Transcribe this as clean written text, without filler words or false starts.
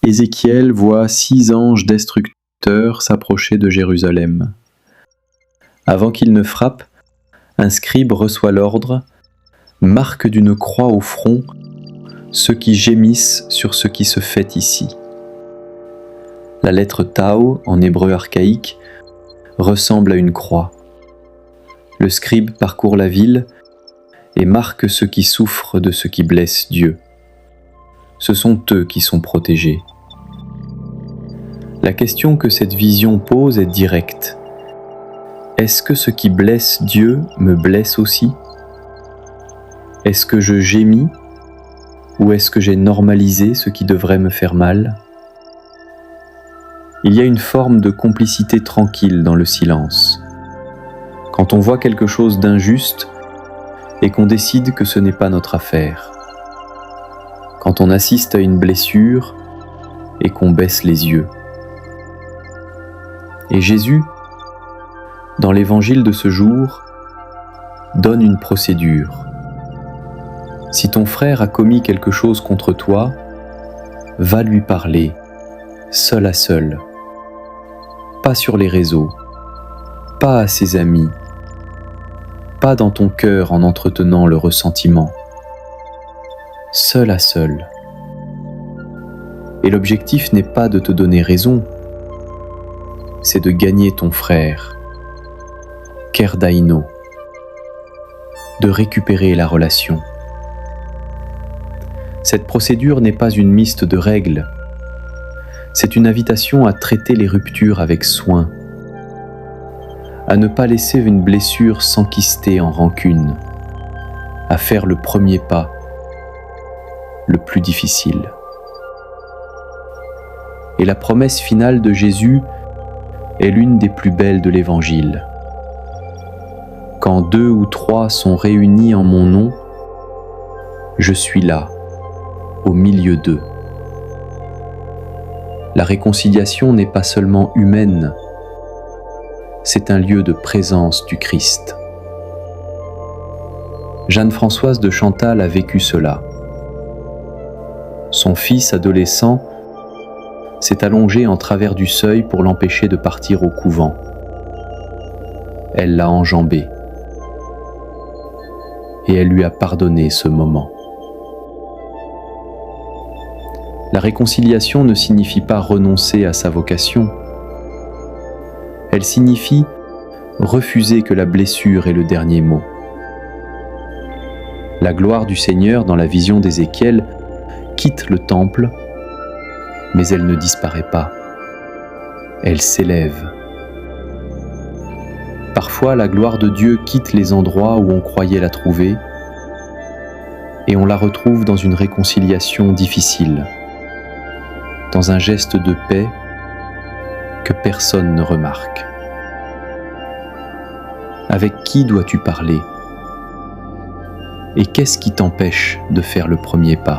Ézéchiel voit 6 anges destructeurs s'approcher de Jérusalem. Avant qu'ils ne frappent, un scribe reçoit l'ordre, marque d'une croix au front ceux qui gémissent sur ce qui se fait ici. La lettre Tau, en hébreu archaïque, ressemble à une croix. Le scribe parcourt la ville et marque ceux qui souffrent de ce qui blesse Dieu. Ce sont eux qui sont protégés. La question que cette vision pose est directe. Est-ce que ce qui blesse Dieu me blesse aussi? Est-ce que je gémis ou est-ce que j'ai normalisé ce qui devrait me faire mal? Il y a une forme de complicité tranquille dans le silence. Quand on voit quelque chose d'injuste et qu'on décide que ce n'est pas notre affaire. Quand on assiste à une blessure et qu'on baisse les yeux. Et Jésus, dans l'évangile de ce jour, donne une procédure. Si ton frère a commis quelque chose contre toi, va lui parler, seul à seul. Pas sur les réseaux, pas à ses amis, pas dans ton cœur en entretenant le ressentiment. Seul à seul. Et l'objectif n'est pas de te donner raison, c'est de gagner ton frère, kerdaino, de récupérer la relation. Cette procédure n'est pas une liste de règles, c'est une invitation à traiter les ruptures avec soin, à ne pas laisser une blessure s'enquister en rancune, à faire le premier pas, le plus difficile. Et la promesse finale de Jésus est l'une des plus belles de l'Évangile. Quand 2 ou 3 sont réunis en mon nom, je suis là, au milieu d'eux. La réconciliation n'est pas seulement humaine, c'est un lieu de présence du Christ. Jeanne-Françoise de Chantal a vécu cela. Son fils adolescent s'est allongé en travers du seuil pour l'empêcher de partir au couvent. Elle l'a enjambé et elle lui a pardonné ce moment. La réconciliation ne signifie pas renoncer à sa vocation. Elle signifie refuser que la blessure ait le dernier mot. La gloire du Seigneur dans la vision d'Ézéchiel quitte le temple, mais elle ne disparaît pas. Elle s'élève. Parfois, la gloire de Dieu quitte les endroits où on croyait la trouver, et on la retrouve dans une réconciliation difficile, dans un geste de paix que personne ne remarque. Avec qui dois-tu parler? Et qu'est-ce qui t'empêche de faire le premier pas?